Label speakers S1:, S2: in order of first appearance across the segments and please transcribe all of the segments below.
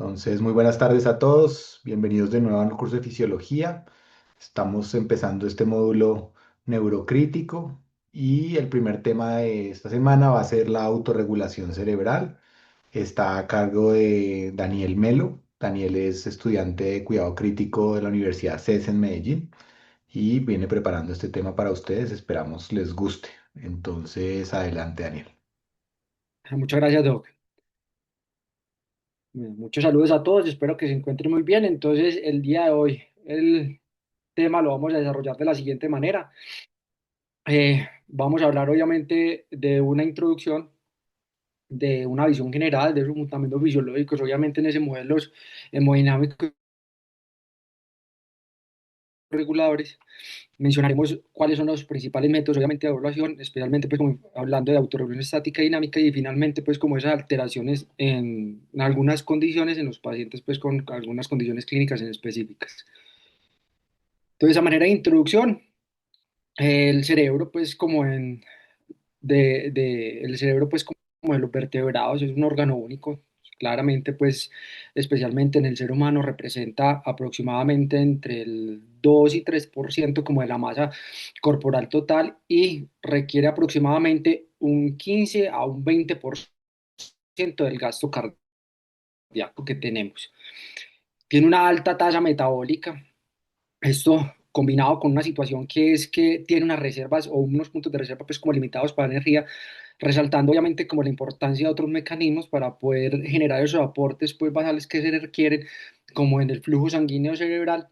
S1: Entonces, muy buenas tardes a todos. Bienvenidos de nuevo al curso de fisiología. Estamos empezando este módulo neurocrítico y el primer tema de esta semana va a ser la autorregulación cerebral. Está a cargo de Daniel Melo. Daniel es estudiante de cuidado crítico de la Universidad CES en Medellín y viene preparando este tema para ustedes. Esperamos les guste. Entonces, adelante, Daniel.
S2: Muchas gracias, Doc. Muchos saludos a todos, espero que se encuentren muy bien. Entonces, el día de hoy, el tema lo vamos a desarrollar de la siguiente manera. Vamos a hablar, obviamente, de una introducción, de una visión general de esos fundamentos fisiológicos, obviamente, en ese modelos hemodinámicos reguladores. Mencionaremos cuáles son los principales métodos, obviamente, de evaluación, especialmente pues como hablando de autorregulación estática y dinámica y finalmente pues como esas alteraciones en algunas condiciones en los pacientes pues con algunas condiciones clínicas en específicas. Entonces, a manera de introducción, el cerebro pues como el cerebro pues como de los vertebrados es un órgano único. Claramente, pues, especialmente en el ser humano, representa aproximadamente entre el 2 y 3% como de la masa corporal total y requiere aproximadamente un 15 a un 20% del gasto cardíaco que tenemos. Tiene una alta tasa metabólica. Esto combinado con una situación que es que tiene unas reservas o unos puntos de reserva pues como limitados para energía, resaltando obviamente como la importancia de otros mecanismos para poder generar esos aportes pues basales que se requieren, como en el flujo sanguíneo cerebral,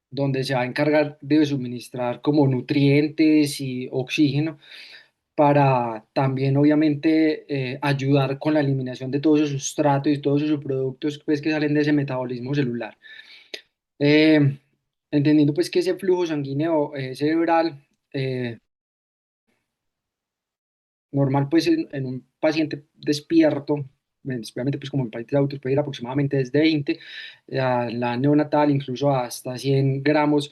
S2: donde se va a encargar de suministrar como nutrientes y oxígeno para también obviamente ayudar con la eliminación de todos esos sustratos y todos esos productos pues que salen de ese metabolismo celular. Eh, Entendiendo pues que ese flujo sanguíneo cerebral normal pues en un paciente despierto, especialmente pues como en pacientes adultos puede ir aproximadamente desde 20, la neonatal incluso hasta 100 gramos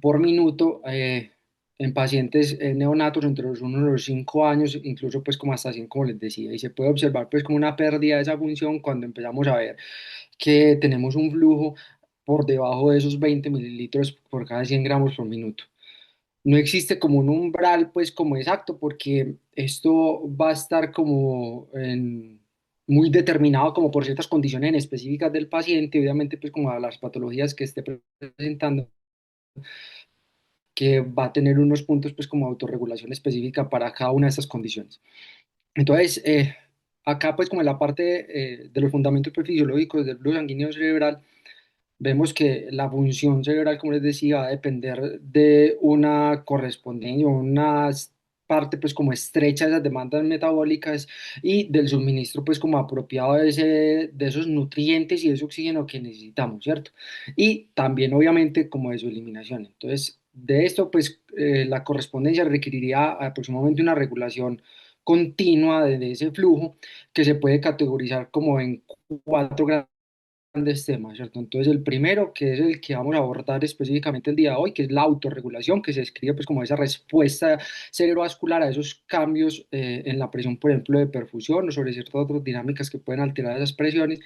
S2: por minuto, en pacientes neonatos entre los 1 y los 5 años, incluso pues como hasta 100 como les decía, y se puede observar pues como una pérdida de esa función cuando empezamos a ver que tenemos un flujo por debajo de esos 20 mililitros por cada 100 gramos por minuto. No existe como un umbral, pues como exacto, porque esto va a estar muy determinado como por ciertas condiciones en específicas del paciente, obviamente pues como a las patologías que esté presentando, que va a tener unos puntos pues como autorregulación específica para cada una de estas condiciones. Entonces, acá pues como en la parte de los fundamentos pues, fisiológicos del flujo sanguíneo cerebral, vemos que la función cerebral, como les decía, va a depender de una correspondencia, una parte pues como estrecha de esas demandas metabólicas y del suministro pues como apropiado de esos nutrientes y de ese oxígeno que necesitamos, ¿cierto? Y también obviamente como de su eliminación. Entonces, de esto pues la correspondencia requeriría aproximadamente una regulación continua de ese flujo que se puede categorizar como en cuatro grandes temas, ¿cierto? Entonces, el primero, que es el que vamos a abordar específicamente el día de hoy, que es la autorregulación, que se describe pues como esa respuesta cerebrovascular a esos cambios en la presión, por ejemplo, de perfusión o sobre ciertas otras dinámicas que pueden alterar esas presiones,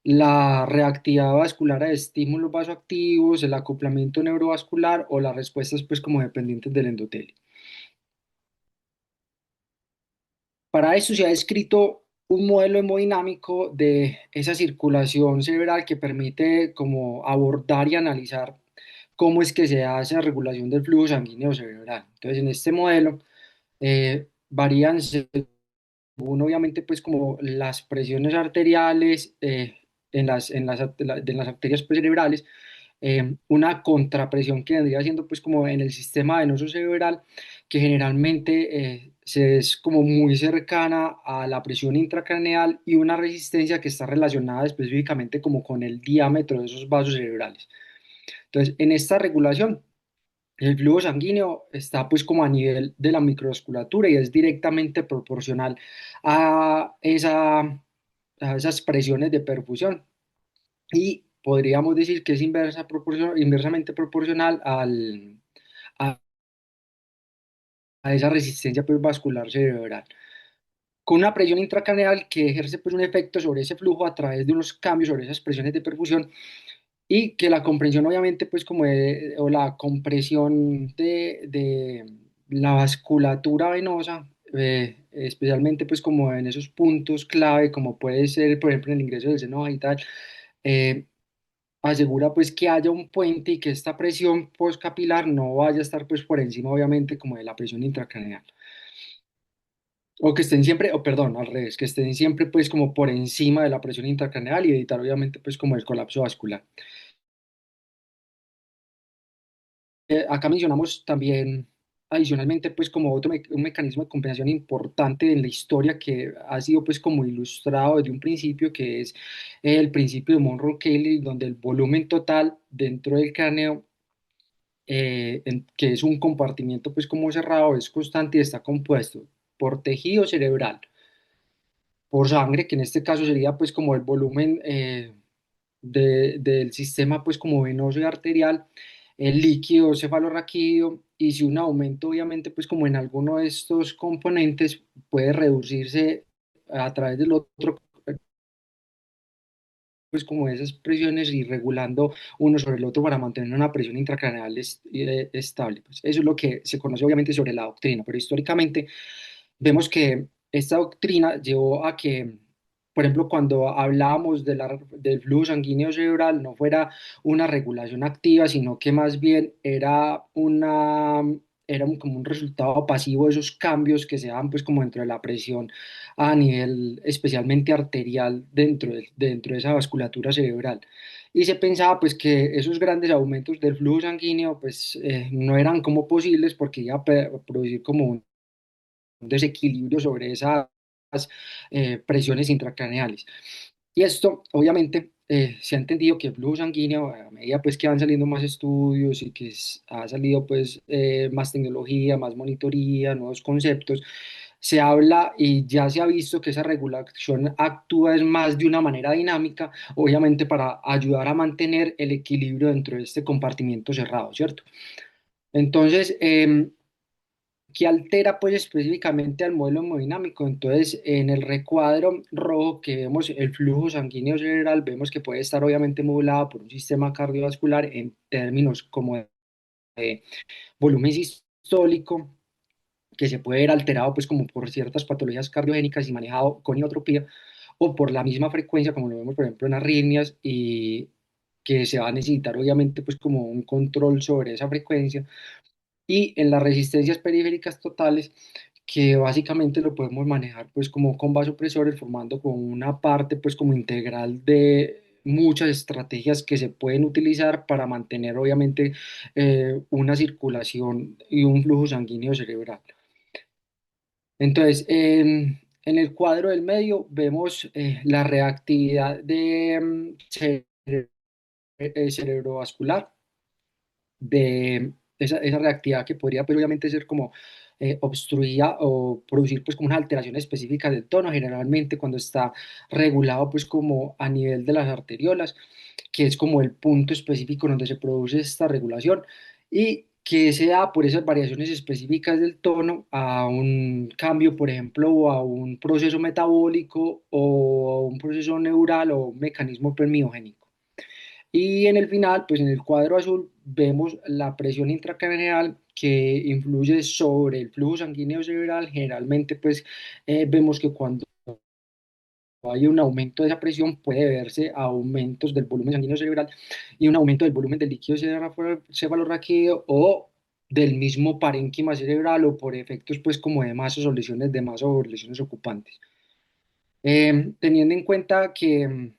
S2: la reactividad vascular a estímulos vasoactivos, el acoplamiento neurovascular o las respuestas pues como dependientes del endotelio. Para eso se ha descrito un modelo hemodinámico de esa circulación cerebral que permite como abordar y analizar cómo es que se hace la regulación del flujo sanguíneo cerebral. Entonces, en este modelo varían según obviamente pues como las presiones arteriales de las arterias pues, cerebrales, una contrapresión que vendría siendo pues como en el sistema venoso cerebral, que generalmente es como muy cercana a la presión intracraneal y una resistencia que está relacionada específicamente como con el diámetro de esos vasos cerebrales. Entonces, en esta regulación, el flujo sanguíneo está pues como a nivel de la microvasculatura y es directamente proporcional a, a esas presiones de perfusión y podríamos decir que es inversamente proporcional a, a esa resistencia pues, vascular cerebral. con una presión intracraneal que ejerce pues un efecto sobre ese flujo a través de unos cambios sobre esas presiones de perfusión y que la comprensión obviamente pues como o la compresión de la vasculatura venosa, especialmente pues como en esos puntos clave como puede ser por ejemplo en el ingreso del seno vagital, eh, asegura pues que haya un puente y que esta presión postcapilar no vaya a estar pues por encima obviamente como de la presión intracraneal. O que estén siempre, o perdón, al revés, que estén siempre pues como por encima de la presión intracraneal y evitar obviamente pues como el colapso vascular. Acá mencionamos también adicionalmente pues como un mecanismo de compensación importante en la historia que ha sido pues como ilustrado desde un principio, que es el principio de Monroe-Cayley, donde el volumen total dentro del cráneo, que es un compartimiento pues como cerrado, es constante y está compuesto por tejido cerebral, por sangre, que en este caso sería pues como el volumen del sistema pues como venoso y arterial, el líquido cefalorraquídeo, y si un aumento obviamente pues como en alguno de estos componentes puede reducirse a través del otro, pues como esas presiones y regulando uno sobre el otro para mantener una presión intracraneal estable. Pues eso es lo que se conoce obviamente sobre la doctrina, pero históricamente vemos que esta doctrina llevó a que, por ejemplo, cuando hablábamos del flujo sanguíneo cerebral, no fuera una regulación activa, sino que más bien como un resultado pasivo de esos cambios que se dan pues como dentro de la presión a nivel especialmente arterial dentro de esa vasculatura cerebral. Y se pensaba pues que esos grandes aumentos del flujo sanguíneo pues no eran como posibles porque iba a producir como un desequilibrio sobre esas presiones intracraneales. Y esto, obviamente, se ha entendido que el flujo sanguíneo, a medida pues que van saliendo más estudios y que ha salido pues más tecnología, más monitoría, nuevos conceptos, se habla y ya se ha visto que esa regulación actúa es más de una manera dinámica, obviamente para ayudar a mantener el equilibrio dentro de este compartimiento cerrado, ¿cierto? Entonces, que altera pues específicamente al modelo hemodinámico. Entonces, en el recuadro rojo que vemos el flujo sanguíneo cerebral, vemos que puede estar obviamente modulado por un sistema cardiovascular en términos como de volumen sistólico, que se puede ver alterado pues como por ciertas patologías cardiogénicas y manejado con inotropía, o por la misma frecuencia, como lo vemos por ejemplo en arritmias, y que se va a necesitar obviamente pues como un control sobre esa frecuencia, y en las resistencias periféricas totales, que básicamente lo podemos manejar pues como con vasopresores, formando como una parte pues como integral de muchas estrategias que se pueden utilizar para mantener obviamente una circulación y un flujo sanguíneo cerebral. Entonces, en el cuadro del medio vemos la reactividad de cerebrovascular, de esa reactividad que podría pues, obviamente ser como obstruida o producir pues como una alteración específica del tono, generalmente cuando está regulado pues como a nivel de las arteriolas, que es como el punto específico donde se produce esta regulación, y que se da por esas variaciones específicas del tono a un cambio, por ejemplo, o a un proceso metabólico o a un proceso neural o un mecanismo permiogénico. Y en el final, pues en el cuadro azul vemos la presión intracraneal que influye sobre el flujo sanguíneo cerebral. Generalmente, pues vemos que cuando hay un aumento de esa presión puede verse a aumentos del volumen sanguíneo cerebral y un aumento del volumen del líquido cefalorraquídeo o del mismo parénquima cerebral, o por efectos pues como de masas o lesiones de masa o lesiones ocupantes. Teniendo en cuenta que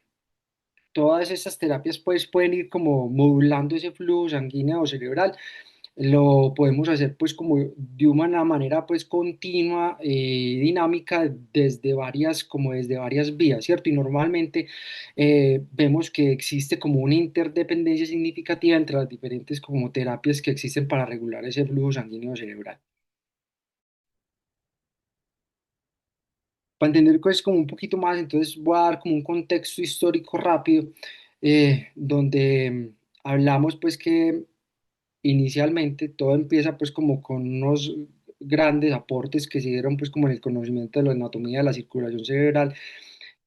S2: todas esas terapias pues pueden ir como modulando ese flujo sanguíneo cerebral. Lo podemos hacer pues como de una manera pues continua, dinámica, desde varias vías, ¿cierto? Y normalmente vemos que existe como una interdependencia significativa entre las diferentes como terapias que existen para regular ese flujo sanguíneo cerebral. Para entender pues como un poquito más, entonces voy a dar como un contexto histórico rápido, donde hablamos pues que inicialmente todo empieza pues como con unos grandes aportes que se dieron pues como en el conocimiento de la anatomía de la circulación cerebral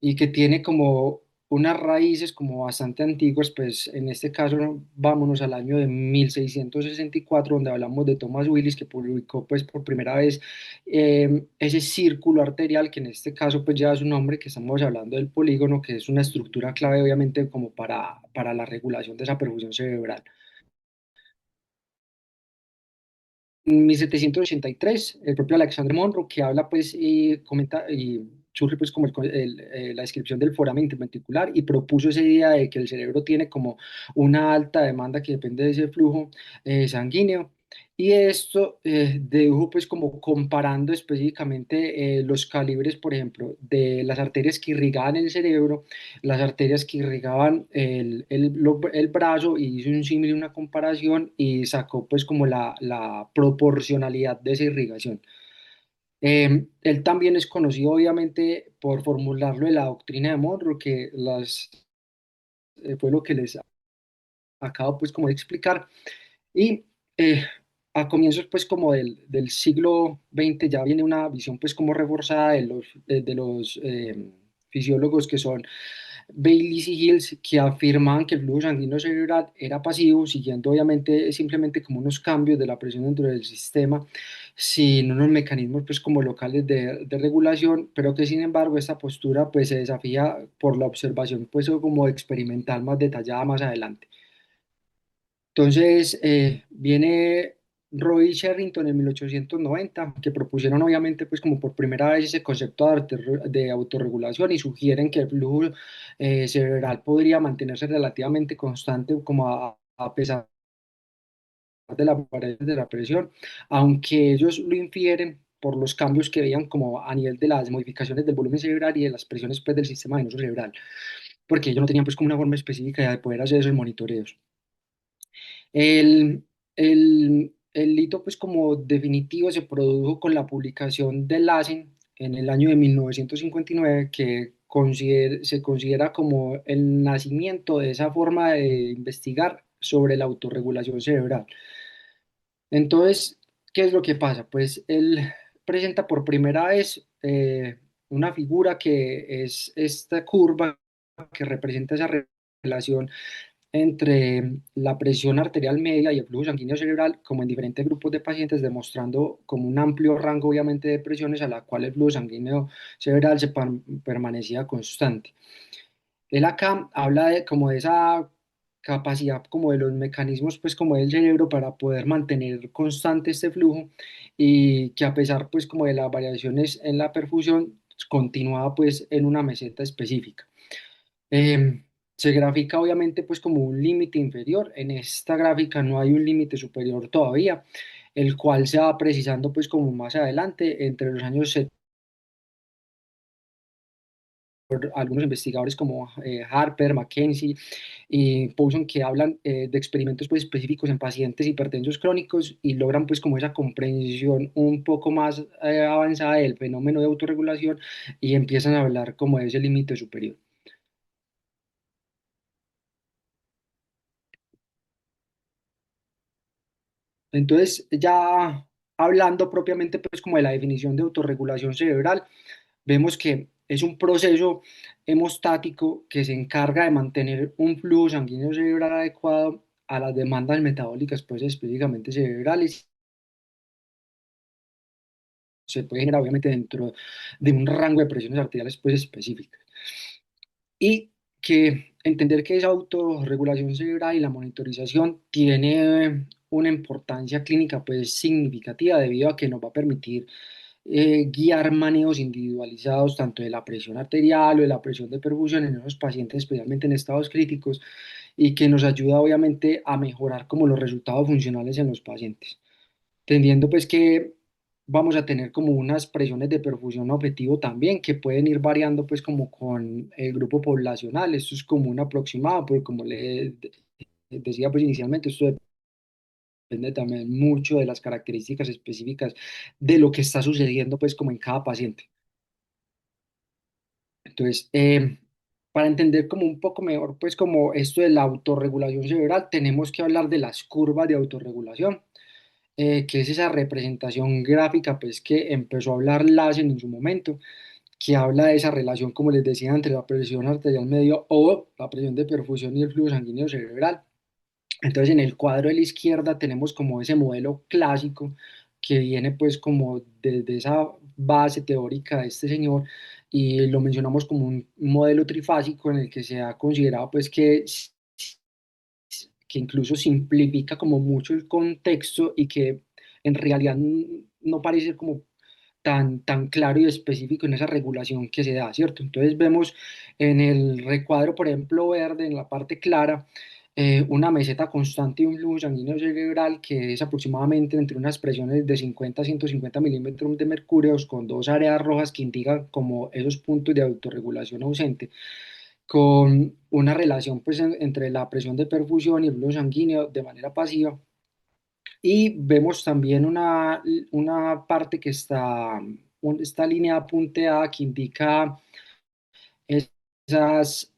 S2: y que tiene como unas raíces como bastante antiguas, pues en este caso vámonos al año de 1664, donde hablamos de Thomas Willis, que publicó pues por primera vez ese círculo arterial, que en este caso pues lleva su nombre, que estamos hablando del polígono, que es una estructura clave obviamente como para la regulación de esa perfusión cerebral. En 1783, el propio Alexander Monroe, que habla pues y comenta y surge pues como la descripción del foramen interventricular y propuso esa idea de que el cerebro tiene como una alta demanda que depende de ese flujo sanguíneo. Y esto dedujo pues como comparando específicamente los calibres, por ejemplo, de las arterias que irrigaban el cerebro, las arterias que irrigaban el brazo, y hizo un símil, una comparación y sacó pues como la proporcionalidad de esa irrigación. Él también es conocido obviamente por formularlo de la doctrina de Monroe, que fue lo que les acabo pues como de explicar. Y eh, a comienzos pues como del siglo XX ya viene una visión pues como reforzada de los fisiólogos que son Bayliss y Hills, que afirmaban que el flujo sanguíneo cerebral era pasivo, siguiendo obviamente simplemente como unos cambios de la presión dentro del sistema, sin unos mecanismos pues como locales de regulación, pero que sin embargo esta postura pues se desafía por la observación pues como experimental más detallada más adelante. Entonces, viene Roy y Sherrington en 1890, que propusieron obviamente pues como por primera vez ese concepto de autorregulación y sugieren que el flujo cerebral podría mantenerse relativamente constante como a pesar de la variación de la presión, aunque ellos lo infieren por los cambios que veían como a nivel de las modificaciones del volumen cerebral y de las presiones pues, del sistema venoso cerebral, porque ellos no tenían pues como una forma específica de poder hacer esos monitoreos. El, el hito pues como definitivo se produjo con la publicación de LACEN en el año de 1959, que se considera como el nacimiento de esa forma de investigar sobre la autorregulación cerebral. Entonces, ¿qué es lo que pasa? Pues él presenta por primera vez una figura que es esta curva que representa esa relación entre la presión arterial media y el flujo sanguíneo cerebral, como en diferentes grupos de pacientes, demostrando como un amplio rango, obviamente, de presiones a la cual el flujo sanguíneo cerebral permanecía constante. Él acá habla de como de esa capacidad como de los mecanismos pues como del cerebro para poder mantener constante este flujo, y que a pesar pues como de las variaciones en la perfusión continuaba pues en una meseta específica. Eh, Se grafica obviamente pues como un límite inferior. En esta gráfica no hay un límite superior todavía, el cual se va precisando pues como más adelante entre los años 70 por algunos investigadores como Harper, Mackenzie y Poulson, que hablan de experimentos pues específicos en pacientes hipertensos crónicos y logran pues como esa comprensión un poco más avanzada del fenómeno de autorregulación y empiezan a hablar como de ese límite superior. Entonces, ya hablando propiamente pues como de la definición de autorregulación cerebral, vemos que es un proceso hemostático que se encarga de mantener un flujo sanguíneo cerebral adecuado a las demandas metabólicas pues específicamente cerebrales. Se puede generar obviamente dentro de un rango de presiones arteriales pues específicas. Y que entender que esa autorregulación cerebral y la monitorización tiene una importancia clínica pues significativa, debido a que nos va a permitir guiar manejos individualizados tanto de la presión arterial o de la presión de perfusión en esos pacientes, especialmente en estados críticos, y que nos ayuda obviamente a mejorar como los resultados funcionales en los pacientes, entendiendo pues que vamos a tener como unas presiones de perfusión objetivo también que pueden ir variando pues como con el grupo poblacional. Esto es como un aproximado, porque como le decía pues inicialmente, esto depende también mucho de las características específicas de lo que está sucediendo pues como en cada paciente. Entonces, para entender como un poco mejor pues como esto de la autorregulación cerebral, tenemos que hablar de las curvas de autorregulación. que es esa representación gráfica pues que empezó a hablar Lassen en su momento, que habla de esa relación, como les decía, entre la presión arterial medio o la presión de perfusión y el flujo sanguíneo cerebral. Entonces, en el cuadro de la izquierda tenemos como ese modelo clásico que viene pues como desde esa base teórica de este señor y lo mencionamos como un modelo trifásico en el que se ha considerado pues que incluso simplifica como mucho el contexto y que en realidad no parece como tan claro y específico en esa regulación que se da, ¿cierto? Entonces vemos en el recuadro, por ejemplo, verde, en la parte clara, una meseta constante y un flujo sanguíneo cerebral que es aproximadamente entre unas presiones de 50 a 150 milímetros de mercurio con dos áreas rojas que indican como esos puntos de autorregulación ausente, con una relación pues, entre la presión de perfusión y el flujo sanguíneo de manera pasiva. Y vemos también una parte que está, esta línea punteada que indica esas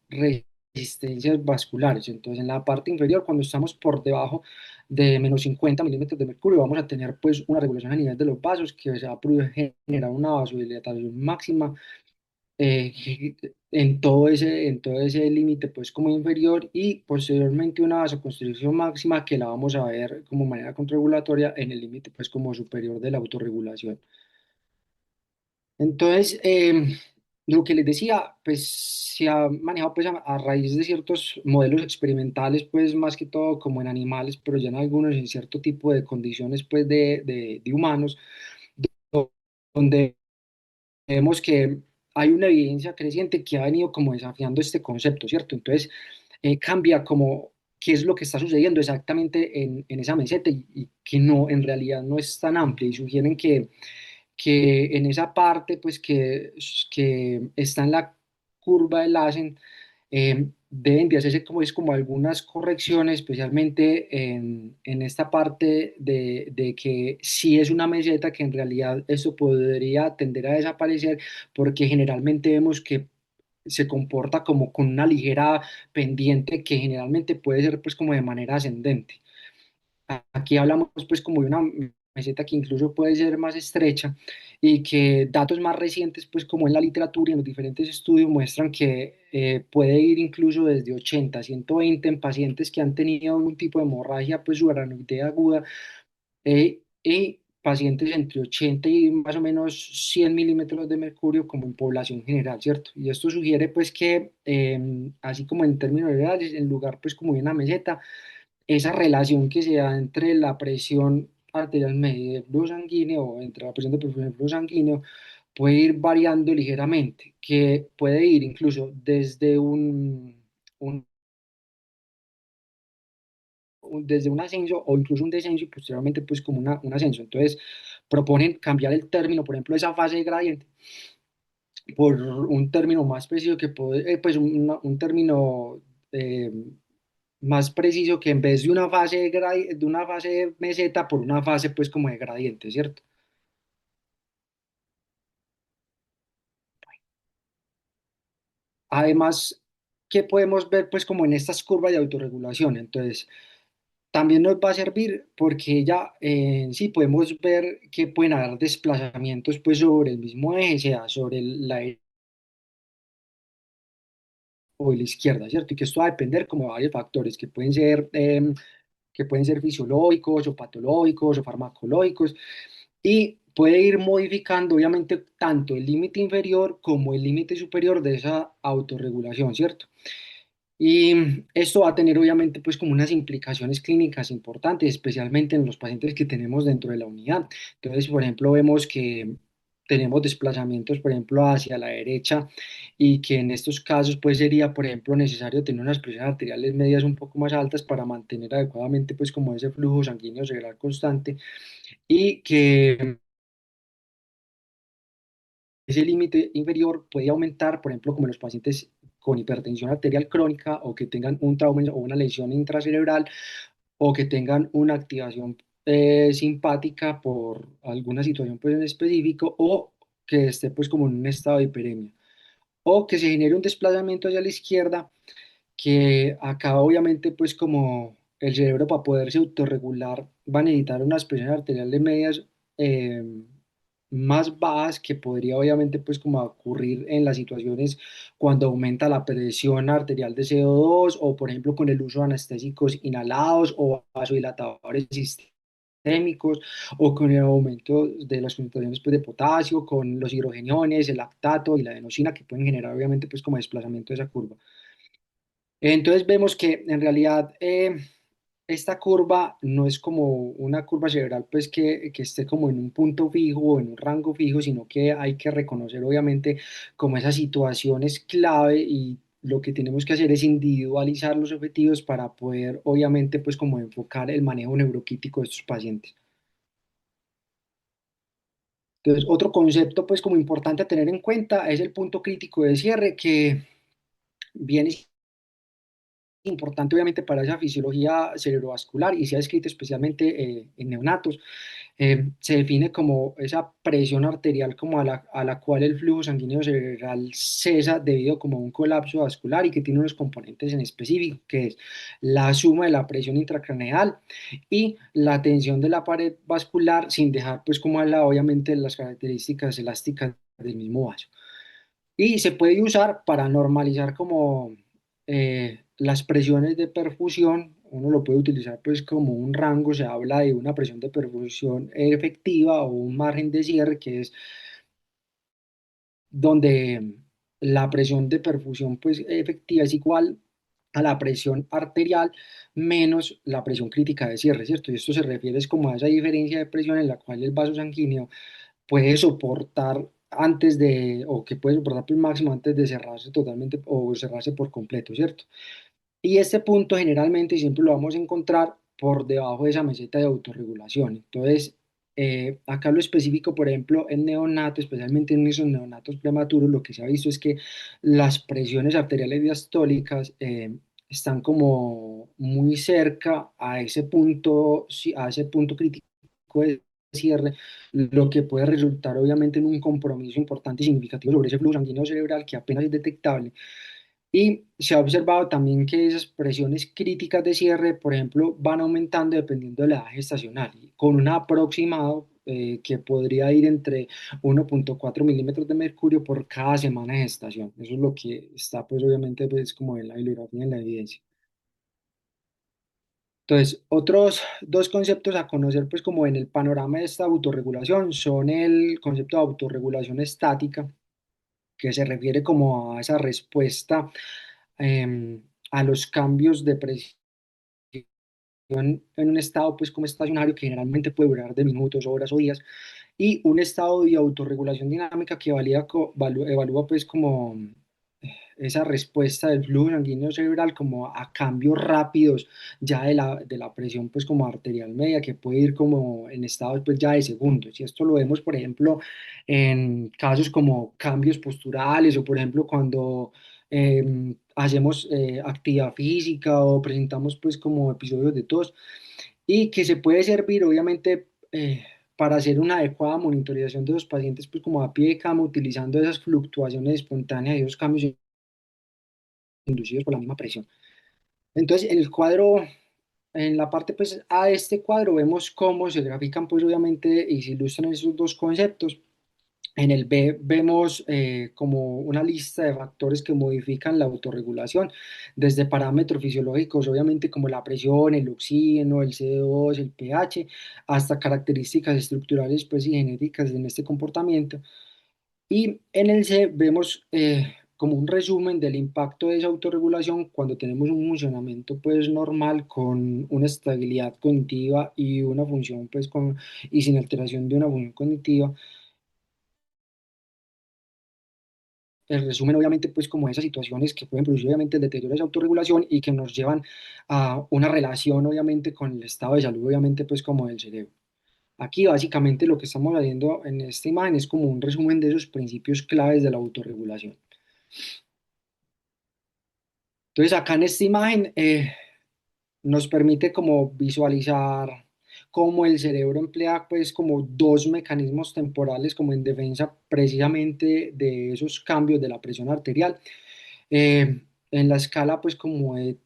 S2: resistencias vasculares. Entonces, en la parte inferior, cuando estamos por debajo de menos 50 milímetros de mercurio, vamos a tener pues una regulación a nivel de los vasos que se va a generar una vasodilatación máxima en todo ese límite pues como inferior y posteriormente una vasoconstricción máxima que la vamos a ver como manera contrarregulatoria en el límite pues como superior de la autorregulación. Entonces, lo que les decía, pues se ha manejado pues a raíz de ciertos modelos experimentales, pues más que todo como en animales, pero ya en algunos en cierto tipo de condiciones pues de humanos, donde vemos que hay una evidencia creciente que ha venido como desafiando este concepto, ¿cierto? Entonces, cambia como qué es lo que está sucediendo exactamente en esa meseta y que no, en realidad no es tan amplia y sugieren que en esa parte, pues que está en la curva del Lassen, deben de hacerse como, es como algunas correcciones, especialmente en esta parte de que si es una meseta, que en realidad eso podría tender a desaparecer, porque generalmente vemos que se comporta como con una ligera pendiente que generalmente puede ser pues como de manera ascendente. Aquí hablamos pues como de una meseta que incluso puede ser más estrecha y que datos más recientes pues como en la literatura y en los diferentes estudios muestran que puede ir incluso desde 80 a 120 en pacientes que han tenido algún tipo de hemorragia pues subaracnoidea aguda y pacientes entre 80 y más o menos 100 milímetros de mercurio como en población general, ¿cierto? Y esto sugiere pues que así como en términos generales, en lugar pues como de una meseta, esa relación que se da entre la presión arterial media y el flujo sanguíneo, o entre la presión de perfusión y el flujo sanguíneo, puede ir variando ligeramente, que puede ir incluso desde un- desde un ascenso o incluso un descenso y posteriormente pues como un ascenso. Entonces proponen cambiar el término, por ejemplo, esa fase de gradiente por un término más preciso que puede, pues un término eh, más preciso que en vez de una fase de una fase de meseta por una fase pues como de gradiente, ¿cierto? Además, ¿qué podemos ver pues como en estas curvas de autorregulación? Entonces, también nos va a servir porque ya en sí podemos ver que pueden haber desplazamientos pues sobre el mismo eje, sea sobre la derecha o la izquierda, ¿cierto? Y que esto va a depender como de varios factores que pueden ser fisiológicos o patológicos o farmacológicos y puede ir modificando obviamente tanto el límite inferior como el límite superior de esa autorregulación, ¿cierto? Y esto va a tener obviamente pues como unas implicaciones clínicas importantes, especialmente en los pacientes que tenemos dentro de la unidad. Entonces, por ejemplo, vemos que tenemos desplazamientos, por ejemplo, hacia la derecha y que en estos casos pues sería, por ejemplo, necesario tener unas presiones arteriales medias un poco más altas para mantener adecuadamente pues como ese flujo sanguíneo cerebral constante y que ese límite inferior puede aumentar, por ejemplo, como en los pacientes con hipertensión arterial crónica o que tengan un trauma o una lesión intracerebral o que tengan una activación simpática por alguna situación pues en específico o que esté pues como en un estado de hiperemia o que se genere un desplazamiento hacia la izquierda que acaba obviamente pues como el cerebro para poderse autorregular va a necesitar unas presiones arteriales medias eh, más bajas que podría obviamente pues como ocurrir en las situaciones cuando aumenta la presión arterial de CO2 o por ejemplo con el uso de anestésicos inhalados o vasodilatadores sistémicos o con el aumento de las concentraciones pues, de potasio, con los hidrogeniones, el lactato y la adenosina que pueden generar obviamente pues como desplazamiento de esa curva. Entonces vemos que en realidad esta curva no es como una curva cerebral pues que esté como en un punto fijo o en un rango fijo, sino que hay que reconocer obviamente como esas situaciones clave y lo que tenemos que hacer es individualizar los objetivos para poder obviamente pues como enfocar el manejo neuroquítico de estos pacientes. Entonces, otro concepto pues como importante a tener en cuenta es el punto crítico de cierre que viene importante obviamente para esa fisiología cerebrovascular y se ha descrito especialmente en neonatos. Se define como esa presión arterial como a la cual el flujo sanguíneo cerebral cesa debido como a un colapso vascular y que tiene unos componentes en específico, que es la suma de la presión intracraneal y la tensión de la pared vascular, sin dejar pues como a la obviamente las características elásticas del mismo vaso. Y se puede usar para normalizar como las presiones de perfusión. Uno lo puede utilizar pues como un rango, se habla de una presión de perfusión efectiva o un margen de cierre, que es donde la presión de perfusión pues efectiva es igual a la presión arterial menos la presión crítica de cierre, ¿cierto? Y esto se refiere es como a esa diferencia de presión en la cual el vaso sanguíneo puede soportar antes de, o que puede soportar el máximo antes de cerrarse totalmente o cerrarse por completo, ¿cierto? Y este punto generalmente siempre lo vamos a encontrar por debajo de esa meseta de autorregulación. Entonces, acá lo específico, por ejemplo, en neonatos, especialmente en esos neonatos prematuros, lo que se ha visto es que las presiones arteriales diastólicas están como muy cerca a ese punto, sí, a ese punto crítico de cierre, lo que puede resultar obviamente en un compromiso importante y significativo sobre ese flujo sanguíneo cerebral que apenas es detectable. Y se ha observado también que esas presiones críticas de cierre, por ejemplo, van aumentando dependiendo de la edad gestacional, con un aproximado que podría ir entre 1,4 milímetros de mercurio por cada semana de gestación. Eso es lo que está, pues, obviamente, pues, como en la bibliografía, en la evidencia. Entonces, otros dos conceptos a conocer, pues, como en el panorama de esta autorregulación, son el concepto de autorregulación estática, que se refiere como a esa respuesta a los cambios de presión en un estado pues como estacionario que generalmente puede durar de minutos, horas o días, y un estado de autorregulación dinámica que evalúa pues como esa respuesta del flujo sanguíneo cerebral como a cambios rápidos ya de la presión pues como arterial media que puede ir como en estados pues ya de segundos y esto lo vemos por ejemplo en casos como cambios posturales o por ejemplo cuando hacemos actividad física o presentamos pues como episodios de tos y que se puede servir obviamente para hacer una adecuada monitorización de los pacientes pues como a pie de cama utilizando esas fluctuaciones espontáneas y esos cambios inducidos por la misma presión. Entonces, en el cuadro, en la parte pues A de este cuadro vemos cómo se grafican pues obviamente y se ilustran esos dos conceptos. En el B vemos como una lista de factores que modifican la autorregulación, desde parámetros fisiológicos, obviamente como la presión, el oxígeno, el CO2, el pH, hasta características estructurales pues, y genéticas en este comportamiento. Y en el C vemos como un resumen del impacto de esa autorregulación cuando tenemos un funcionamiento pues normal con una estabilidad cognitiva y una función pues y sin alteración de una función cognitiva. El resumen obviamente pues como esas situaciones que pueden producir obviamente el deterioro de esa autorregulación y que nos llevan a una relación obviamente con el estado de salud obviamente pues como del cerebro. Aquí básicamente lo que estamos haciendo en esta imagen es como un resumen de esos principios claves de la autorregulación. Entonces acá en esta imagen nos permite como visualizar cómo el cerebro emplea pues como dos mecanismos temporales como en defensa precisamente de esos cambios de la presión arterial. En la escala pues como de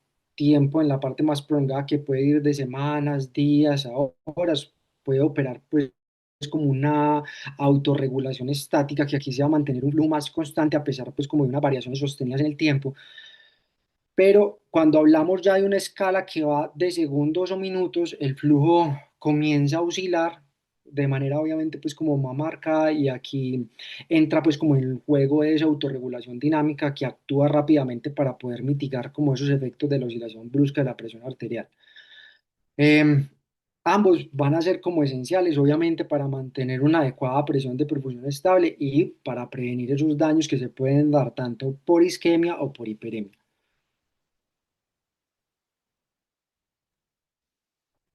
S2: tiempo en la parte más prolongada que puede ir de semanas, días a horas, puede operar pues como una autorregulación estática que aquí se va a mantener un flujo más constante a pesar pues como de unas variaciones sostenidas en el tiempo. Pero cuando hablamos ya de una escala que va de segundos o minutos, el flujo comienza a oscilar de manera obviamente pues como más marcada y aquí entra pues como en el juego de esa autorregulación dinámica que actúa rápidamente para poder mitigar como esos efectos de la oscilación brusca de la presión arterial. Em, Ambos van a ser como esenciales obviamente para mantener una adecuada presión de perfusión estable y para prevenir esos daños que se pueden dar tanto por isquemia o por hiperemia.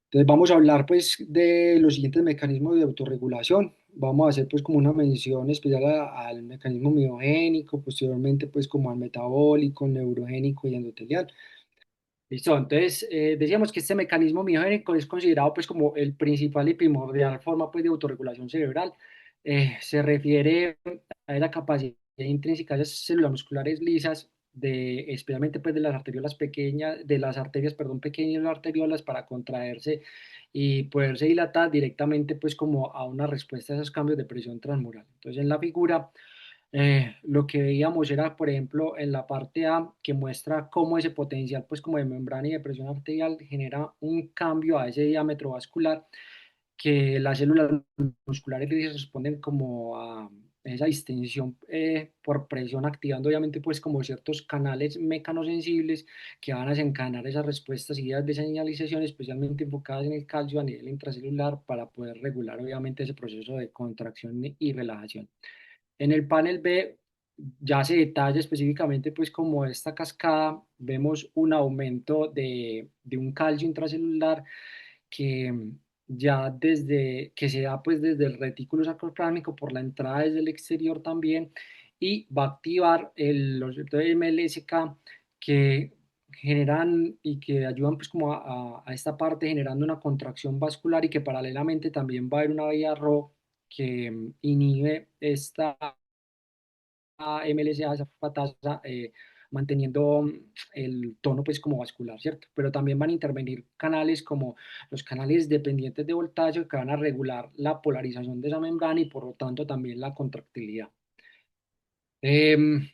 S2: Entonces vamos a hablar pues de los siguientes mecanismos de autorregulación. Vamos a hacer pues como una mención especial al mecanismo miogénico, posteriormente pues como al metabólico, neurogénico y endotelial. Listo, entonces decíamos que este mecanismo miogénico es considerado pues como el principal y primordial forma pues de autorregulación cerebral. Se refiere a la capacidad intrínseca de las células musculares lisas de, especialmente pues de las arteriolas pequeñas, de las arterias, perdón, pequeñas arteriolas para contraerse y poderse dilatar directamente pues como a una respuesta a esos cambios de presión transmural. Entonces en la figura lo que veíamos era, por ejemplo, en la parte A, que muestra cómo ese potencial, pues como de membrana y de presión arterial, genera un cambio a ese diámetro vascular, que las células musculares grisas responden como a esa distensión por presión, activando obviamente pues como ciertos canales mecanosensibles que van a desencadenar esas respuestas seguidas de señalización, especialmente enfocadas en el calcio a nivel intracelular para poder regular obviamente ese proceso de contracción y relajación. En el panel B ya se detalla específicamente pues como esta cascada, vemos un aumento de un calcio intracelular que ya desde, que se da pues desde el retículo sacrocráneo por la entrada desde el exterior también y va a activar los receptores de MLSK que generan y que ayudan pues como a esta parte generando una contracción vascular y que paralelamente también va a haber una vía RO que inhibe esta MLSA, esa tasa, manteniendo el tono pues como vascular, ¿cierto? Pero también van a intervenir canales como los canales dependientes de voltaje que van a regular la polarización de esa membrana y por lo tanto también la contractilidad. En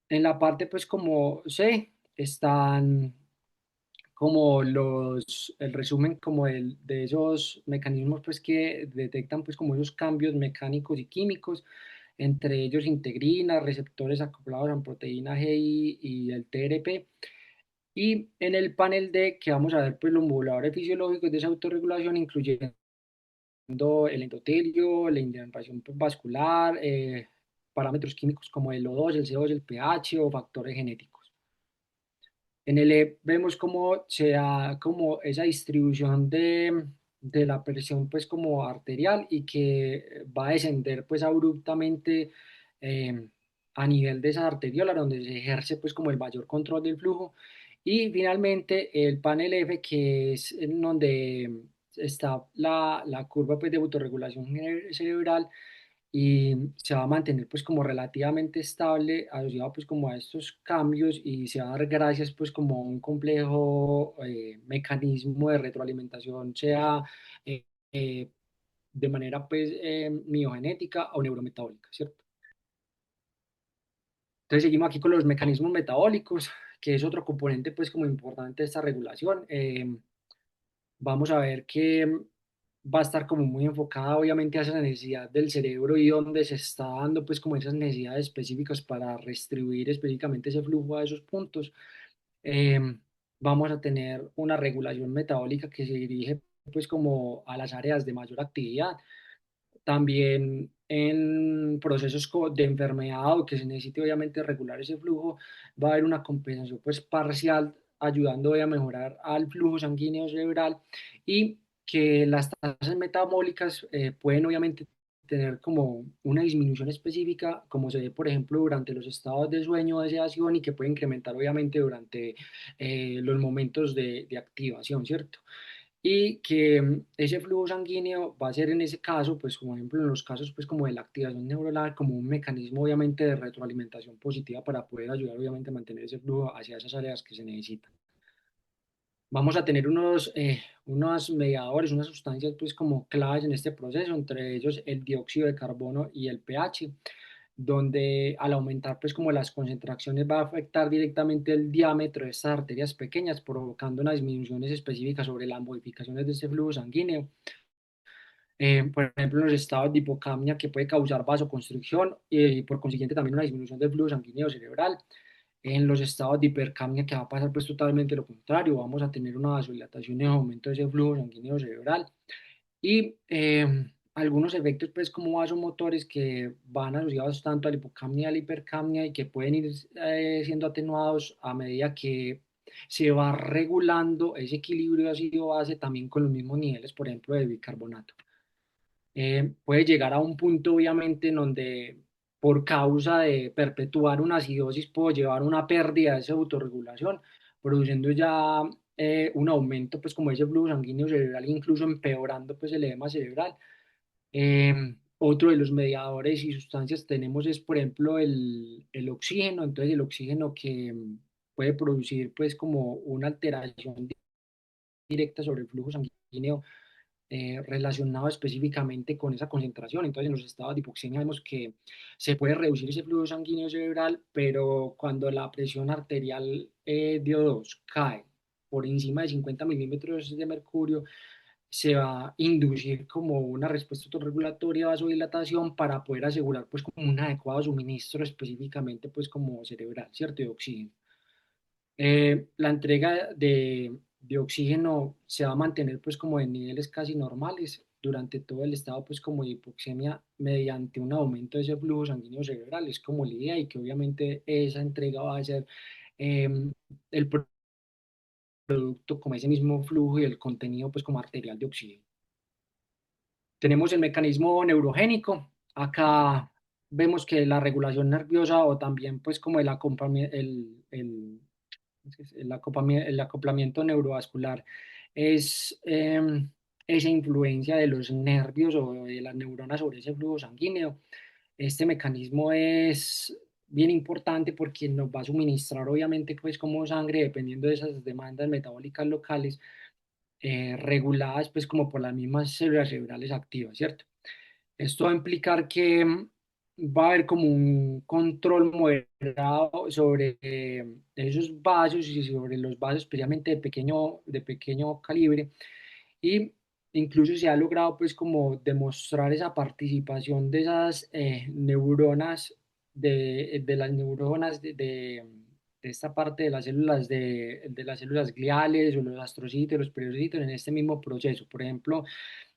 S2: la parte pues como C están como el resumen como de esos mecanismos pues que detectan pues como esos cambios mecánicos y químicos, entre ellos integrina, receptores acoplados a proteína GI y el TRP. Y en el panel D que vamos a ver pues los moduladores fisiológicos de esa autorregulación, incluyendo el endotelio, la indemnización vascular, parámetros químicos como el O2, el CO2, el pH o factores genéticos. En el E vemos cómo se da como esa distribución de la presión pues como arterial y que va a descender pues abruptamente eh, a nivel de esa arteriola donde se ejerce pues como el mayor control del flujo. Y finalmente el panel F que es en donde está la curva pues de autorregulación cerebral y se va a mantener pues como relativamente estable asociado pues como a estos cambios y se va a dar gracias pues como a un complejo mecanismo de retroalimentación, sea eh, eh, de manera pues miogenética o neurometabólica, ¿cierto? Entonces seguimos aquí con los mecanismos metabólicos, que es otro componente pues como importante de esta regulación. Vamos a ver que va a estar como muy enfocada obviamente a esa necesidad del cerebro y donde se está dando pues como esas necesidades específicas para redistribuir específicamente ese flujo a esos puntos. Eh, Vamos a tener una regulación metabólica que se dirige pues como a las áreas de mayor actividad. También en procesos de enfermedad o que se necesite obviamente regular ese flujo, va a haber una compensación pues parcial ayudando a mejorar al flujo sanguíneo cerebral y que las tasas metabólicas pueden obviamente tener como una disminución específica, como se ve por ejemplo durante los estados de sueño o de sedación y que puede incrementar obviamente durante los momentos de activación, ¿cierto? y que ese flujo sanguíneo va a ser en ese caso, pues como ejemplo en los casos pues como de la activación neuronal, como un mecanismo obviamente de retroalimentación positiva para poder ayudar obviamente a mantener ese flujo hacia esas áreas que se necesitan. Vamos a tener unos mediadores, unas sustancias pues como claves en este proceso, entre ellos el dióxido de carbono y el pH, donde al aumentar pues como las concentraciones va a afectar directamente el diámetro de estas arterias pequeñas, provocando unas disminuciones específicas sobre las modificaciones de este flujo sanguíneo. Por ejemplo, en los estados de hipocamia que puede causar vasoconstricción y por consiguiente también una disminución del flujo sanguíneo cerebral. En los estados de hipercamia que va a pasar pues totalmente lo contrario, vamos a tener una vasodilatación y un aumento de ese flujo sanguíneo cerebral y algunos efectos pues como vasomotores que van asociados tanto a la hipocamia y a la hipercamia y que pueden ir siendo atenuados a medida que se va regulando ese equilibrio ácido-base también con los mismos niveles, por ejemplo, de bicarbonato. Puede llegar a un punto, obviamente, en donde por causa de perpetuar una acidosis puedo llevar una pérdida de esa autorregulación, produciendo ya un aumento, pues, como ese flujo sanguíneo cerebral, incluso empeorando, pues, el edema cerebral. Otro de los mediadores y sustancias tenemos es, por ejemplo, el oxígeno. Entonces, el oxígeno que puede producir, pues, como una alteración directa sobre el flujo sanguíneo relacionado específicamente con esa concentración. Entonces, en los estados de hipoxemia vemos que se puede reducir ese flujo sanguíneo cerebral, pero cuando la presión arterial de O2 cae por encima de 50 milímetros de mercurio, se va a inducir como una respuesta autorregulatoria de vasodilatación para poder asegurar pues como un adecuado suministro específicamente pues como cerebral, ¿cierto? De oxígeno. La entrega de oxígeno se va a mantener pues como en niveles casi normales durante todo el estado pues como de hipoxemia mediante un aumento de ese flujo sanguíneo cerebral, es como la idea y que obviamente esa entrega va a ser eh, el producto como ese mismo flujo y el contenido pues como arterial de oxígeno. Tenemos el mecanismo neurogénico. Acá vemos que la regulación nerviosa o también pues como el acoplamiento neurovascular es esa influencia de los nervios o de las neuronas sobre ese flujo sanguíneo. Este mecanismo es bien importante porque nos va a suministrar obviamente pues como sangre dependiendo de esas demandas metabólicas locales reguladas pues como por las mismas células cerebrales activas, ¿cierto? Esto va a implicar que va a haber como un control moderado sobre esos vasos y sobre los vasos especialmente de pequeño calibre y incluso se ha logrado pues como demostrar esa participación de esas neuronas, de las neuronas de esta parte de las células, de las células gliales o los astrocitos, los periocitos en este mismo proceso. Por ejemplo,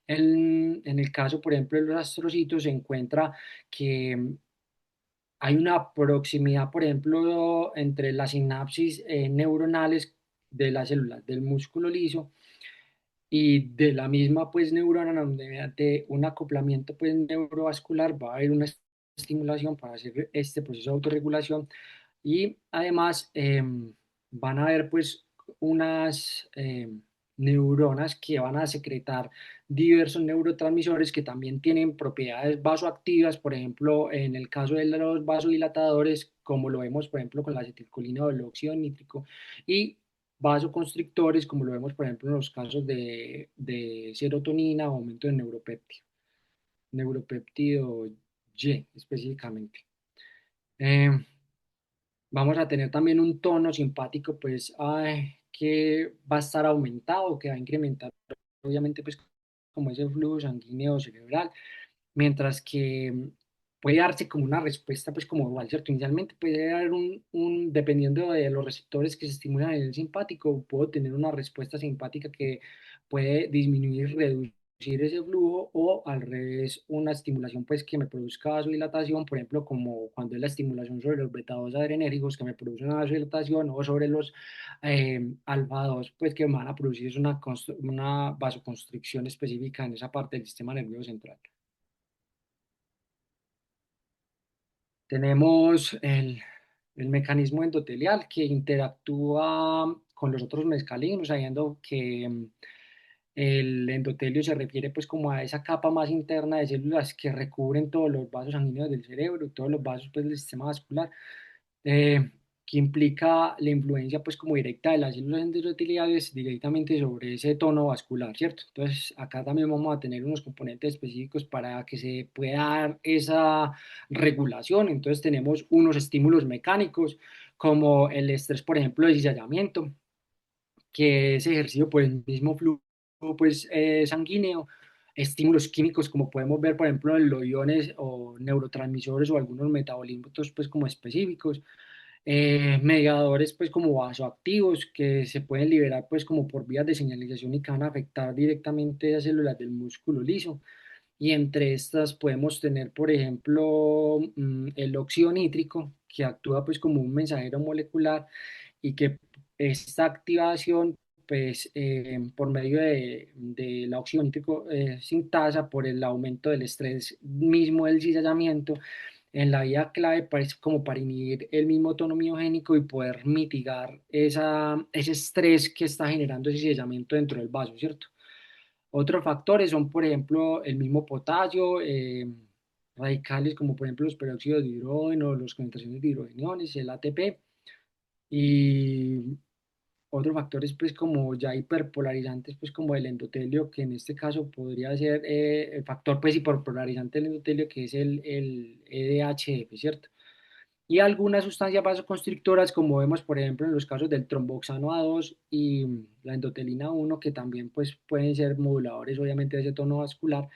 S2: en el caso, por ejemplo, de los astrocitos se encuentra que hay una proximidad, por ejemplo, entre las sinapsis neuronales de las células del músculo liso y de la misma pues neurona, donde mediante un acoplamiento pues neurovascular va a haber una estimulación para hacer este proceso de autorregulación y además van a haber pues unas neuronas que van a secretar diversos neurotransmisores que también tienen propiedades vasoactivas, por ejemplo, en el caso de los vasodilatadores, como lo vemos por ejemplo con la acetilcolina o el óxido nítrico, y vasoconstrictores, como lo vemos por ejemplo en los casos de serotonina o aumento de neuropéptido Y específicamente. Eh, Vamos a tener también un tono simpático, pues, que va a estar aumentado, que va a incrementar, obviamente, pues, como ese flujo sanguíneo cerebral, mientras que puede darse como una respuesta, pues, como igual, ¿cierto? Inicialmente puede haber dependiendo de los receptores que se estimulan en el simpático, puedo tener una respuesta simpática que puede disminuir, reducir ese flujo o al revés una estimulación pues que me produzca vasodilatación, por ejemplo como cuando es la estimulación sobre los beta 2 adrenérgicos que me producen una vasodilatación o sobre los alfa 2 pues que me van a producir una vasoconstricción específica en esa parte del sistema nervioso central. Tenemos el mecanismo endotelial que interactúa con los otros mescalinos, sabiendo que El endotelio se refiere pues como a esa capa más interna de células que recubren todos los vasos sanguíneos del cerebro, todos los vasos pues del sistema vascular, eh, que implica la influencia pues como directa de las células endoteliales directamente sobre ese tono vascular, ¿cierto? Entonces acá también vamos a tener unos componentes específicos para que se pueda dar esa regulación. Entonces tenemos unos estímulos mecánicos como el estrés, por ejemplo, de cizallamiento, que es ejercido por el mismo flujo pues, sanguíneo, estímulos químicos como podemos ver, por ejemplo, en los iones o neurotransmisores o algunos metabolitos pues, como específicos, mediadores pues como vasoactivos que se pueden liberar pues como por vías de señalización y que van a afectar directamente a células del músculo liso. Y entre estas podemos tener, por ejemplo, el óxido nítrico, que actúa pues como un mensajero molecular y que esta activación, pues por medio del óxido nítrico sintasa por el aumento del estrés mismo del cizallamiento, en la vía clave parece como para inhibir el mismo tono miogénico y poder mitigar ese estrés que está generando ese cizallamiento dentro del vaso, ¿cierto? Otros factores son, por ejemplo, el mismo potasio, radicales como por ejemplo los peróxidos de hidrógeno, las concentraciones de hidrogeniones, el ATP, y otros factores pues como ya hiperpolarizantes pues como el endotelio, que en este caso podría ser el factor pues hiperpolarizante del endotelio, que es el EDHF, ¿cierto? Y algunas sustancias vasoconstrictoras, como vemos por ejemplo en los casos del tromboxano A2 y la endotelina 1, que también pues pueden ser moduladores obviamente de ese tono vascular.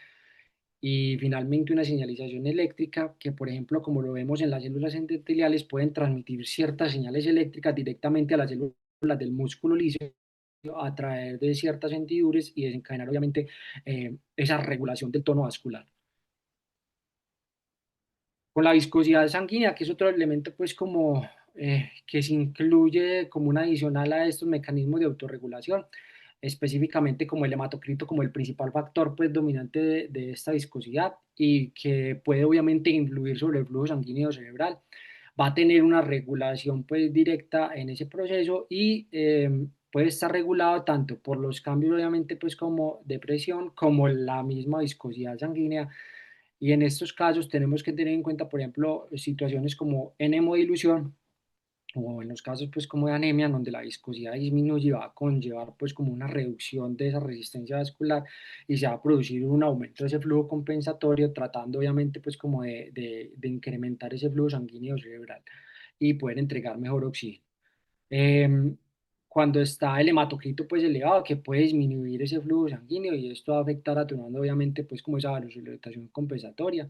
S2: Y finalmente una señalización eléctrica que, por ejemplo, como lo vemos en las células endoteliales, pueden transmitir ciertas señales eléctricas directamente a las células del músculo liso a través de ciertas hendiduras y desencadenar obviamente esa regulación del tono vascular. Con la viscosidad sanguínea, que es otro elemento pues como que se incluye como un adicional a estos mecanismos de autorregulación, específicamente como el hematocrito como el principal factor pues dominante de esta viscosidad y que puede obviamente influir sobre el flujo sanguíneo cerebral. Va a tener una regulación pues directa en ese proceso y puede estar regulado tanto por los cambios obviamente pues como de presión como la misma viscosidad sanguínea, y en estos casos tenemos que tener en cuenta, por ejemplo, situaciones como en hemodilución o en los casos pues como de anemia, donde la viscosidad disminuye y va a conllevar pues como una reducción de esa resistencia vascular y se va a producir un aumento de ese flujo compensatorio, tratando obviamente pues como de incrementar ese flujo sanguíneo cerebral y poder entregar mejor oxígeno. Em, Cuando está el hematocrito pues elevado, que puede disminuir ese flujo sanguíneo y esto va a afectar atenuando obviamente pues como esa vasodilatación compensatoria.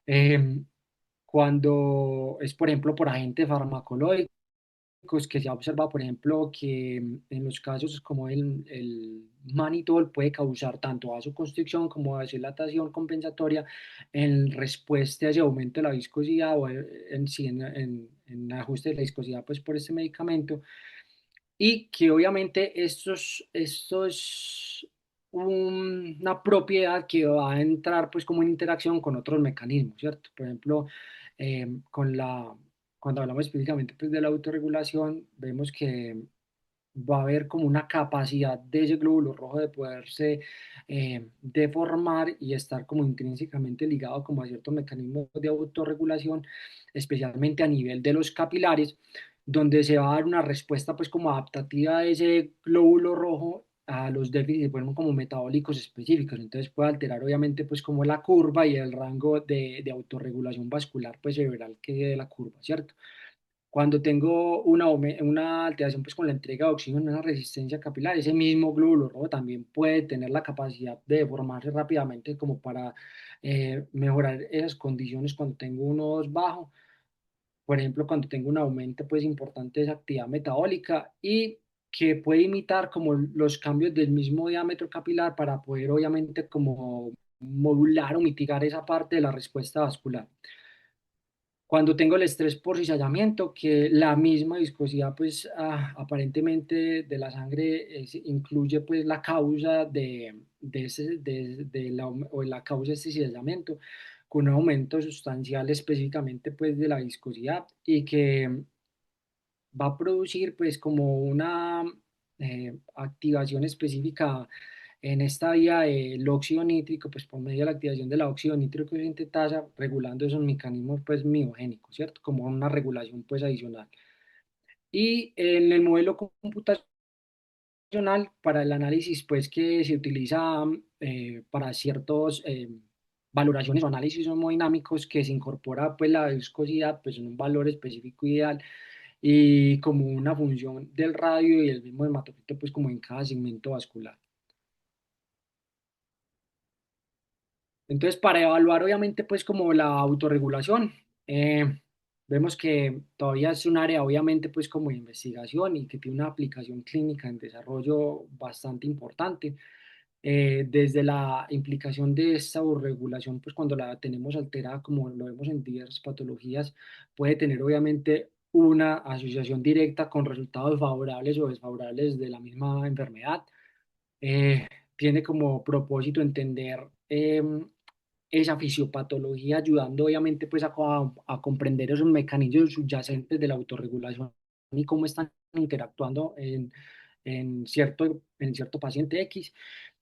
S2: Em, Cuando es por ejemplo por agentes farmacológicos, que se ha observado por ejemplo que en los casos como el mannitol puede causar tanto vasoconstricción como vasodilatación compensatoria en respuesta a ese aumento de la viscosidad o en, sí, en ajuste de la viscosidad pues por este medicamento, y que obviamente esto es una propiedad que va a entrar pues como en interacción con otros mecanismos, ¿cierto? Por ejemplo, con cuando hablamos específicamente pues de la autorregulación, vemos que va a haber como una capacidad de ese glóbulo rojo de poderse deformar y estar como intrínsecamente ligado como a ciertos mecanismos de autorregulación, especialmente a nivel de los capilares, donde se va a dar una respuesta pues como adaptativa de ese glóbulo rojo a los déficits bueno, como metabólicos específicos. Entonces puede alterar obviamente pues como la curva y el rango de autorregulación vascular pues cerebral que de la curva, ¿cierto? Cuando tengo una alteración pues, con la entrega de oxígeno en una resistencia capilar, ese mismo glóbulo rojo también puede tener la capacidad de deformarse rápidamente como para mejorar esas condiciones cuando tengo un O2 bajo, por ejemplo, cuando tengo un aumento pues, importante de esa actividad metabólica y que puede imitar como los cambios del mismo diámetro capilar para poder obviamente como modular o mitigar esa parte de la respuesta vascular. Cuando tengo el estrés por cizallamiento, que la misma viscosidad, pues aparentemente de la sangre incluye pues la causa o la causa de este cizallamiento, con un aumento sustancial específicamente pues de la viscosidad y que va a producir pues como una activación específica en esta vía el óxido nítrico, pues por medio de la activación de la óxido nítrico sintetasa, regulando esos mecanismos pues miogénicos, ¿cierto? Como una regulación pues adicional. Y en el modelo computacional para el análisis pues que se utiliza para ciertos valoraciones o análisis homodinámicos que se incorpora pues la viscosidad pues en un valor específico ideal y como una función del radio y el mismo hematocrit pues como en cada segmento vascular. Entonces, para evaluar obviamente pues como la autorregulación, vemos que todavía es un área obviamente pues como de investigación y que tiene una aplicación clínica en desarrollo bastante importante. Desde la implicación de esta autorregulación, pues cuando la tenemos alterada, como lo vemos en diversas patologías, puede tener obviamente una asociación directa con resultados favorables o desfavorables de la misma enfermedad. Eh, Tiene como propósito entender esa fisiopatología, ayudando obviamente pues a comprender esos mecanismos subyacentes de la autorregulación y cómo están interactuando en cierto paciente X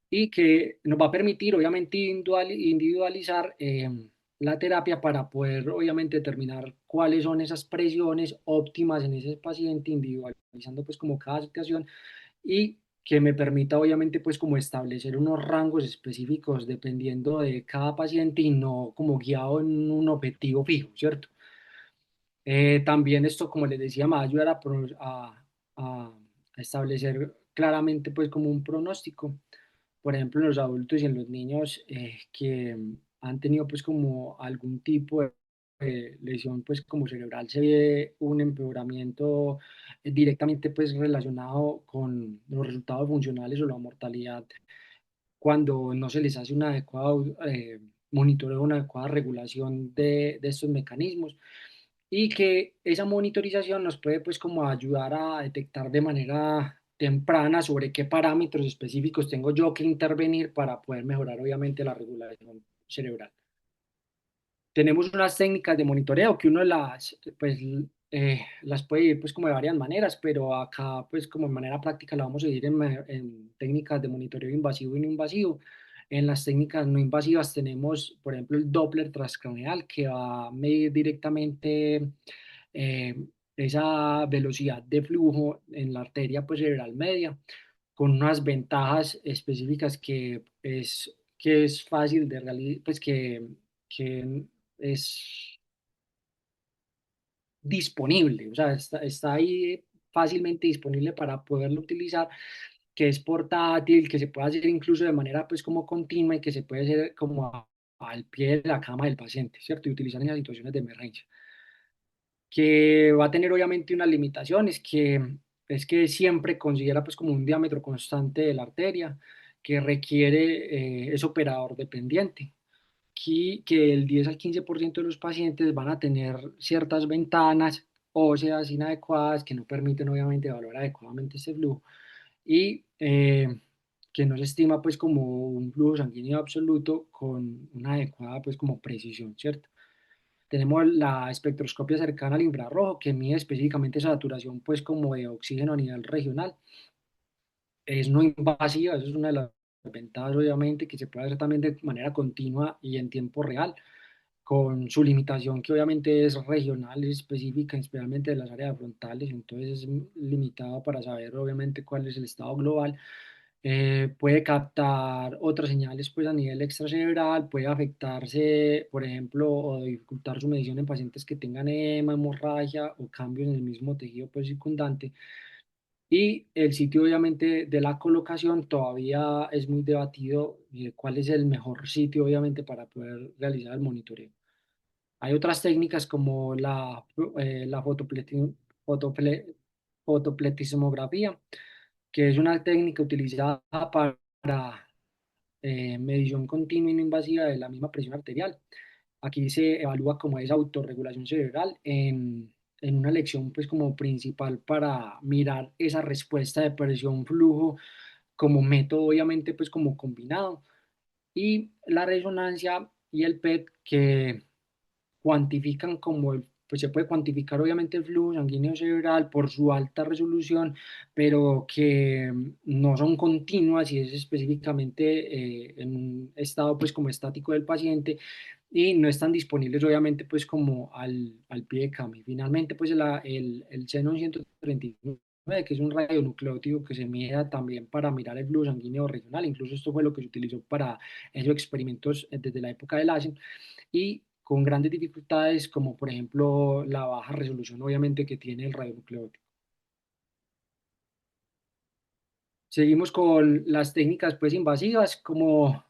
S2: y que nos va a permitir obviamente individualizar la terapia para poder obviamente determinar cuáles son esas presiones óptimas en ese paciente, individualizando pues como cada situación y que me permita obviamente pues como establecer unos rangos específicos dependiendo de cada paciente y no como guiado en un objetivo fijo, ¿cierto? También esto, como les decía, me va a ayudar a establecer claramente pues como un pronóstico, por ejemplo, en los adultos y en los niños que han tenido pues como algún tipo de lesión pues como cerebral, se ve un empeoramiento directamente pues relacionado con los resultados funcionales o la mortalidad cuando no se les hace una adecuada monitoreo, una adecuada regulación de estos mecanismos y que esa monitorización nos puede pues como ayudar a detectar de manera temprana sobre qué parámetros específicos tengo yo que intervenir para poder mejorar obviamente la regulación cerebral. Tenemos unas técnicas de monitoreo que uno pues, las puede ir pues como de varias maneras, pero acá pues como de manera práctica la vamos a ir en técnicas de monitoreo invasivo y no invasivo. En las técnicas no invasivas tenemos, por ejemplo, el Doppler transcraneal que va a medir directamente eh, esa velocidad de flujo en la arteria pues, cerebral media, con unas ventajas específicas que es fácil de realizar, pues que es disponible, o sea, está ahí fácilmente disponible para poderlo utilizar, que es portátil, que se puede hacer incluso de manera pues como continua y que se puede hacer como al pie de la cama del paciente, ¿cierto? Y utilizar en las situaciones de emergencia. Que va a tener obviamente unas limitaciones, que es que siempre considera pues como un diámetro constante de la arteria, que requiere, es operador dependiente, que el 10 al 15% de los pacientes van a tener ciertas ventanas óseas inadecuadas que no permiten obviamente evaluar adecuadamente ese flujo y que no se estima pues como un flujo sanguíneo absoluto con una adecuada pues como precisión, ¿cierto? Tenemos la espectroscopia cercana al infrarrojo, que mide específicamente esa saturación, pues, como de oxígeno a nivel regional. Es no invasiva, eso es una de las ventajas, obviamente, que se puede hacer también de manera continua y en tiempo real, con su limitación que obviamente es regional, es específica, especialmente de las áreas frontales, entonces es limitado para saber, obviamente, cuál es el estado global. Puede captar otras señales pues a nivel extracerebral, puede afectarse, por ejemplo, o dificultar su medición en pacientes que tengan edema, hemorragia o cambios en el mismo tejido pues, circundante. Y el sitio obviamente de la colocación todavía es muy debatido cuál es el mejor sitio obviamente para poder realizar el monitoreo. Hay otras técnicas como la fotopletismografía, que es una técnica utilizada para medición continua y no invasiva de la misma presión arterial. Aquí se evalúa como esa autorregulación cerebral en una lección pues como principal para mirar esa respuesta de presión-flujo como método obviamente pues como combinado y la resonancia y el PET que cuantifican como pues se puede cuantificar obviamente el flujo sanguíneo cerebral por su alta resolución, pero que no son continuas y es específicamente en un estado pues como estático del paciente y no están disponibles obviamente pues como al pie de cama. Y finalmente pues el Xenon 139, que es un radionucleótido que se mide también para mirar el flujo sanguíneo regional, incluso esto fue lo que se utilizó para esos experimentos desde la época del LASEN, y con grandes dificultades como por ejemplo la baja resolución obviamente que tiene el radionucleótido. Seguimos con las técnicas pues invasivas como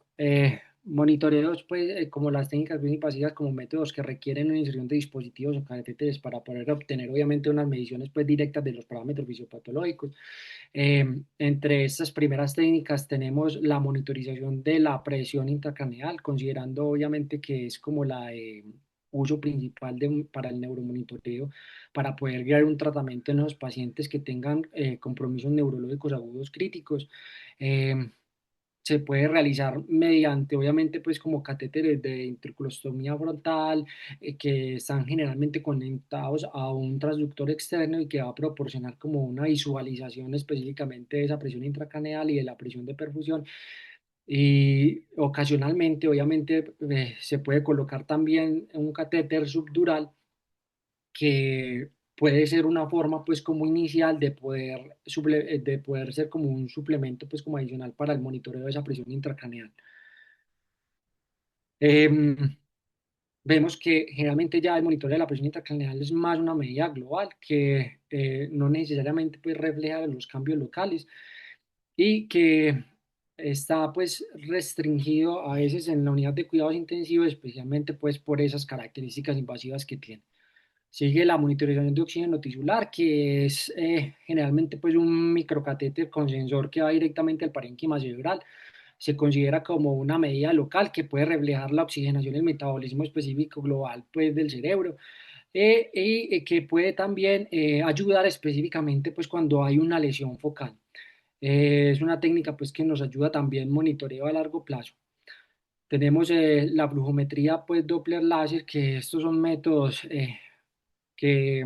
S2: monitoreos pues como las técnicas pues, invasivas como métodos que requieren una inserción de dispositivos o catéteres para poder obtener obviamente unas mediciones pues directas de los parámetros fisiopatológicos. Entre estas primeras técnicas tenemos la monitorización de la presión intracraneal, considerando obviamente que es como la uso principal para el neuromonitoreo, para poder guiar un tratamiento en los pacientes que tengan compromisos neurológicos agudos críticos. Eh, Se puede realizar mediante, obviamente, pues como catéteres de intercolostomía frontal, que están generalmente conectados a un transductor externo y que va a proporcionar como una visualización específicamente de esa presión intracraneal y de la presión de perfusión. Y ocasionalmente, obviamente, se puede colocar también un catéter subdural que puede ser una forma pues como inicial de poder, de poder ser como un suplemento pues como adicional para el monitoreo de esa presión intracraneal. Em, Vemos que generalmente ya el monitoreo de la presión intracraneal es más una medida global que no necesariamente pues refleja los cambios locales y que está pues restringido a veces en la unidad de cuidados intensivos, especialmente pues por esas características invasivas que tiene. Sigue la monitorización de oxígeno tisular, que es generalmente pues un microcatéter con sensor que va directamente al parénquima cerebral. Se considera como una medida local que puede reflejar la oxigenación y el metabolismo específico global pues, del cerebro. Y que puede también ayudar específicamente pues, cuando hay una lesión focal. Es una técnica pues, que nos ayuda también monitoreo a largo plazo. Tenemos la flujometría pues, Doppler láser, que estos son métodos que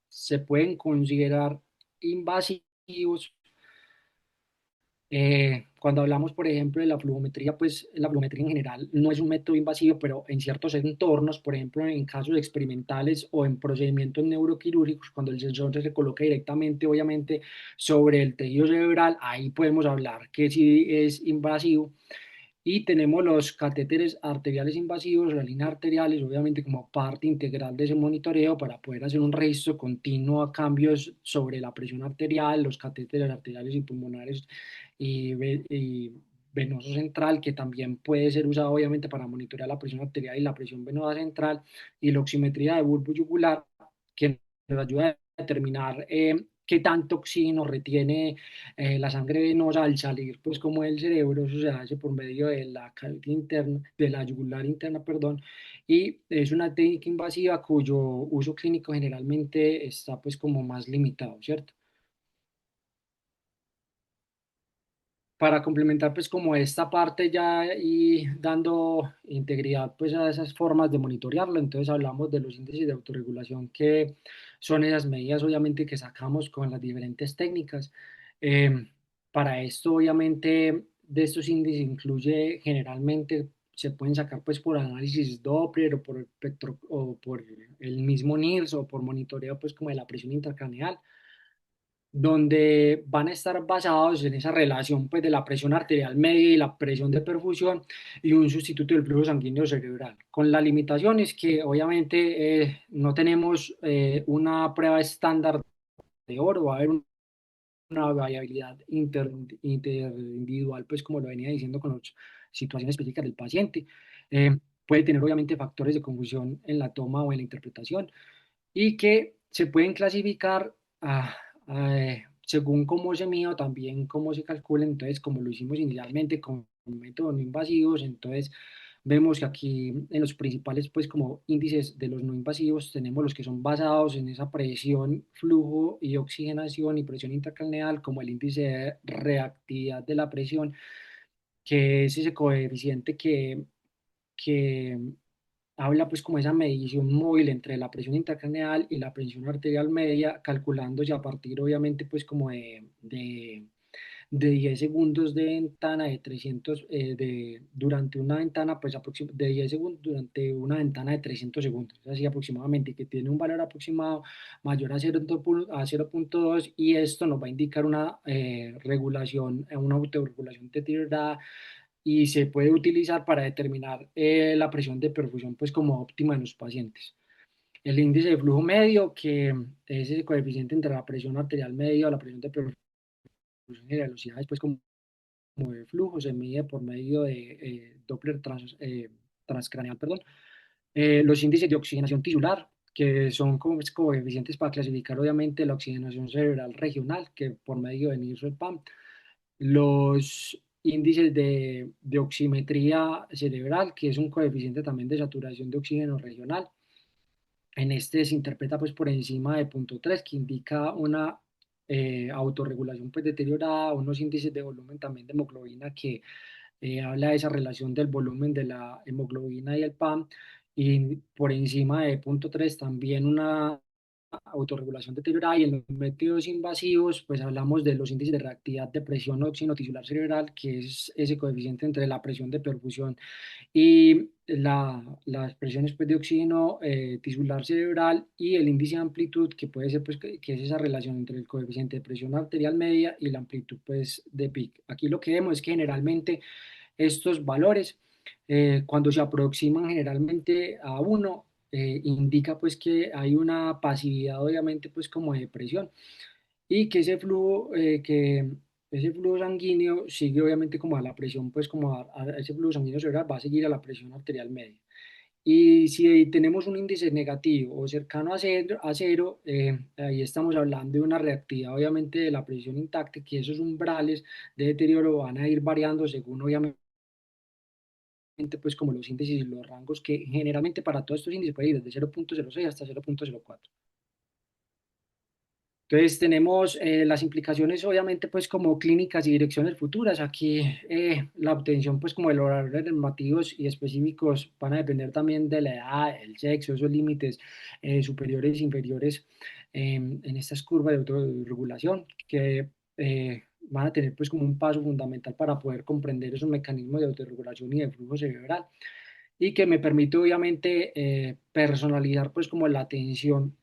S2: se pueden considerar invasivos. Cuando hablamos, por ejemplo, de la flujometría, pues la flujometría en general no es un método invasivo, pero en ciertos entornos, por ejemplo, en casos experimentales o en procedimientos neuroquirúrgicos, cuando el sensor se coloca directamente, obviamente, sobre el tejido cerebral, ahí podemos hablar que sí es invasivo. Y tenemos los catéteres arteriales invasivos, las líneas arteriales, obviamente como parte integral de ese monitoreo para poder hacer un registro continuo a cambios sobre la presión arterial, los catéteres arteriales y pulmonares y venoso central, que también puede ser usado obviamente para monitorear la presión arterial y la presión venosa central, y la oximetría de bulbo yugular, que nos ayuda a determinar qué tanto oxígeno retiene la sangre venosa al salir, pues como del cerebro, eso se hace por medio de la cavidad interna, de la yugular interna, perdón, y es una técnica invasiva cuyo uso clínico generalmente está pues como más limitado, ¿cierto? Para complementar pues como esta parte ya y dando integridad pues a esas formas de monitorearlo, entonces hablamos de los índices de autorregulación que son esas medidas obviamente que sacamos con las diferentes técnicas. Eh, para esto obviamente de estos índices incluye generalmente se pueden sacar pues por análisis Doppler o por o por el mismo NIRS o por monitoreo pues como de la presión intracraneal, donde van a estar basados en esa relación pues, de la presión arterial media y la presión de perfusión y un sustituto del flujo sanguíneo cerebral. Con la limitación es que obviamente no tenemos una prueba estándar de oro, va a haber una variabilidad interindividual, pues como lo venía diciendo con las situaciones específicas del paciente. Puede tener obviamente factores de confusión en la toma o en la interpretación y que se pueden clasificar según cómo se mida o también cómo se calcula. Entonces, como lo hicimos inicialmente con métodos no invasivos, entonces vemos que aquí en los principales, pues como índices de los no invasivos, tenemos los que son basados en esa presión, flujo y oxigenación y presión intracraneal, como el índice de reactividad de la presión, que es ese coeficiente que habla pues como esa medición móvil entre la presión intracraneal y la presión arterial media, calculándose a partir obviamente pues como de 10 segundos de ventana de 300, durante una ventana, pues de 10 segundos durante una ventana de 300 segundos, así aproximadamente, que tiene un valor aproximado mayor a 0,2 y esto nos va a indicar una regulación, una autorregulación deteriorada y se puede utilizar para determinar la presión de perfusión pues como óptima en los pacientes. El índice de flujo medio, que es el coeficiente entre la presión arterial media o la presión de perfusión y la velocidad, después como de flujo, se mide por medio de Doppler transcraneal, perdón. Los índices de oxigenación tisular, que son como coeficientes para clasificar obviamente la oxigenación cerebral regional, que por medio de NIRS o el PAM. Los índices de oximetría cerebral, que es un coeficiente también de saturación de oxígeno regional. En este se interpreta pues por encima de 0,3, que indica una autorregulación pues deteriorada, unos índices de volumen también de hemoglobina que habla de esa relación del volumen de la hemoglobina y el PAM, y por encima de 0,3 también una autorregulación deteriorada. Y en los métodos invasivos, pues hablamos de los índices de reactividad de presión óxido tisular cerebral, que es ese coeficiente entre la presión de perfusión y las presiones pues, de oxígeno tisular cerebral, y el índice de amplitud, que puede ser pues, que es esa relación entre el coeficiente de presión arterial media y la amplitud pues, de PIC. Aquí lo que vemos es que generalmente estos valores, cuando se aproximan generalmente a uno, indica pues que hay una pasividad obviamente pues como de presión, y que ese flujo sanguíneo sigue obviamente como a la presión, pues como a ese flujo sanguíneo cerebral va a seguir a la presión arterial media. Y si tenemos un índice negativo o cercano a cero, ahí estamos hablando de una reactividad obviamente de la presión intacta, que esos umbrales de deterioro van a ir variando según obviamente pues como los índices y los rangos, que generalmente para todos estos índices puede ir desde 0,06 hasta 0,04. Entonces tenemos las implicaciones obviamente pues como clínicas y direcciones futuras. Aquí la obtención pues como de los horarios normativos y específicos van a depender también de la edad, el sexo, esos límites superiores e inferiores en estas curvas de autorregulación, que van a tener pues como un paso fundamental para poder comprender esos mecanismos de autorregulación y de flujo cerebral, y que me permite obviamente personalizar pues como la atención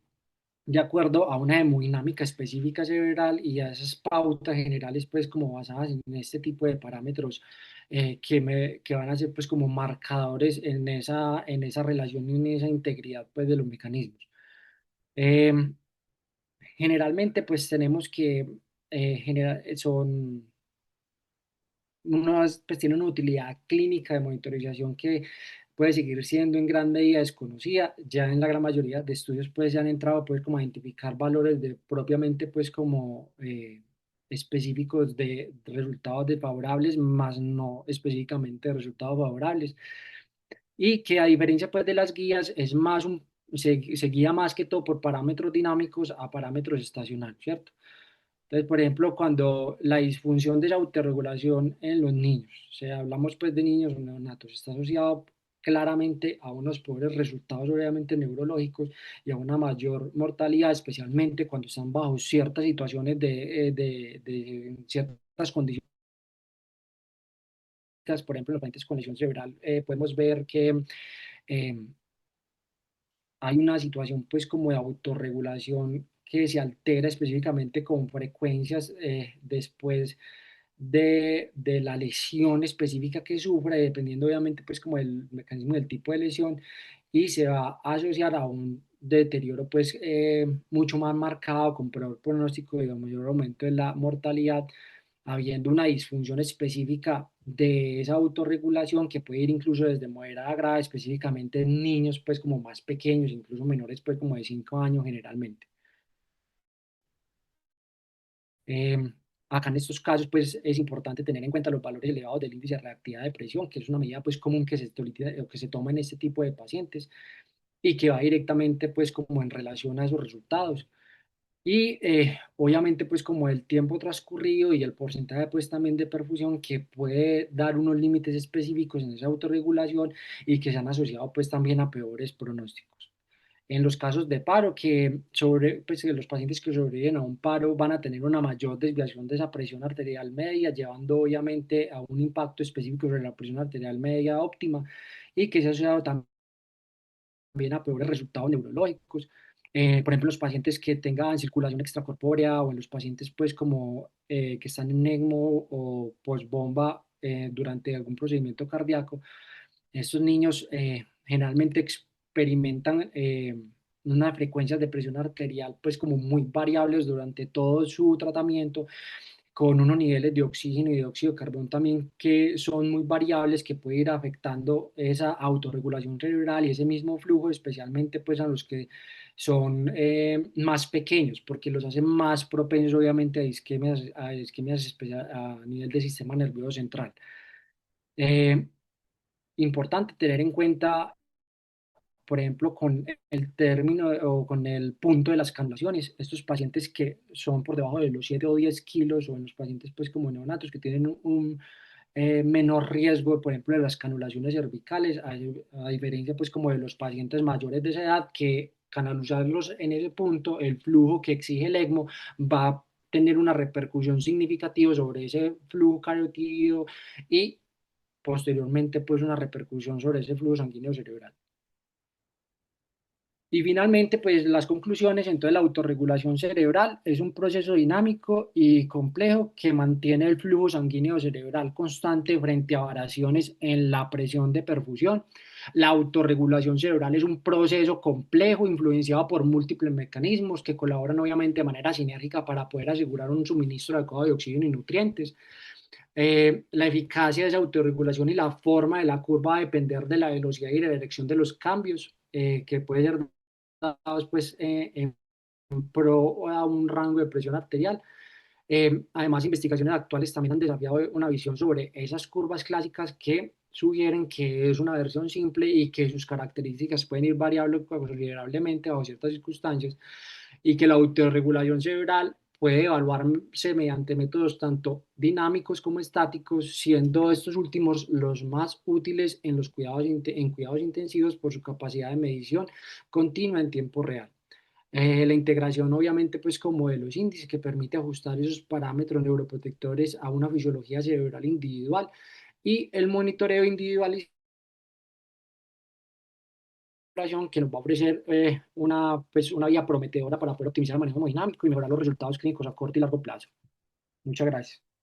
S2: de acuerdo a una hemodinámica específica cerebral y a esas pautas generales, pues como basadas en este tipo de parámetros que van a ser pues como marcadores en esa relación y en esa integridad pues de los mecanismos. Eh, Generalmente pues tenemos que son pues tiene una utilidad clínica de monitorización que puede seguir siendo en gran medida desconocida. Ya en la gran mayoría de estudios pues se han entrado pues como a identificar valores de propiamente pues como específicos de resultados desfavorables, más no específicamente de resultados favorables, y que a diferencia pues de las guías es más se guía más que todo por parámetros dinámicos a parámetros estacionarios, ¿cierto? Entonces, por ejemplo, cuando la disfunción de la autorregulación en los niños, o sea, hablamos pues de niños o neonatos, está asociado claramente a unos pobres resultados obviamente neurológicos y a una mayor mortalidad, especialmente cuando están bajo ciertas situaciones de ciertas condiciones. Por ejemplo, en los pacientes con lesión cerebral podemos ver que eh, hay una situación pues como de autorregulación que se altera específicamente con frecuencias después de la lesión específica que sufra, dependiendo obviamente pues como del mecanismo del tipo de lesión, y se va a asociar a un deterioro pues mucho más marcado, con peor pronóstico y mayor aumento de la mortalidad, habiendo una disfunción específica de esa autorregulación que puede ir incluso desde moderada a grave, específicamente en niños pues como más pequeños, incluso menores pues como de 5 años generalmente. Eh, Acá en estos casos, pues es importante tener en cuenta los valores elevados del índice de reactividad de presión, que es una medida pues común que se toma en este tipo de pacientes y que va directamente pues como en relación a esos resultados. Y obviamente pues como el tiempo transcurrido y el porcentaje pues también de perfusión que puede dar unos límites específicos en esa autorregulación y que se han asociado pues también a peores pronósticos. En los casos de paro, pues, que los pacientes que sobreviven a un paro van a tener una mayor desviación de esa presión arterial media, llevando obviamente a un impacto específico sobre la presión arterial media óptima y que se ha asociado también a peores resultados neurológicos. Por ejemplo, los pacientes que tengan circulación extracorpórea o en los pacientes pues como que están en ECMO o posbomba durante algún procedimiento cardíaco, estos niños generalmente experimentan unas frecuencias de presión arterial pues como muy variables durante todo su tratamiento, con unos niveles de oxígeno y de óxido de carbono también que son muy variables, que puede ir afectando esa autorregulación cerebral y ese mismo flujo, especialmente pues a los que son más pequeños, porque los hace más propensos obviamente a isquemias a nivel del sistema nervioso central. Eh, Importante tener en cuenta, por ejemplo, con el término o con el punto de las canulaciones, estos pacientes que son por debajo de los 7 o 10 kilos, o en los pacientes pues como neonatos que tienen un menor riesgo, por ejemplo, de las canulaciones cervicales, a diferencia pues como de los pacientes mayores de esa edad, que canalizarlos en ese punto, el flujo que exige el ECMO va a tener una repercusión significativa sobre ese flujo cariotídeo y posteriormente pues una repercusión sobre ese flujo sanguíneo cerebral. Y finalmente, pues las conclusiones, entonces la autorregulación cerebral es un proceso dinámico y complejo que mantiene el flujo sanguíneo cerebral constante frente a variaciones en la presión de perfusión. La autorregulación cerebral es un proceso complejo influenciado por múltiples mecanismos que colaboran obviamente de manera sinérgica para poder asegurar un suministro adecuado de oxígeno y nutrientes. La eficacia de esa autorregulación y la forma de la curva va a depender de la velocidad y la dirección de los cambios, que puede ser dados pues, en pro a un rango de presión arterial. Además, investigaciones actuales también han desafiado una visión sobre esas curvas clásicas que sugieren que es una versión simple y que sus características pueden ir variable considerablemente bajo ciertas circunstancias, y que la autorregulación cerebral puede evaluarse mediante métodos tanto dinámicos como estáticos, siendo estos últimos los más útiles en los en cuidados intensivos por su capacidad de medición continua en tiempo real. La integración, obviamente, pues como de los índices que permite ajustar esos parámetros neuroprotectores a una fisiología cerebral individual, y el monitoreo individualizado que nos va a ofrecer una vía prometedora para poder optimizar el manejo hemodinámico y mejorar los resultados clínicos a corto y largo plazo. Muchas gracias.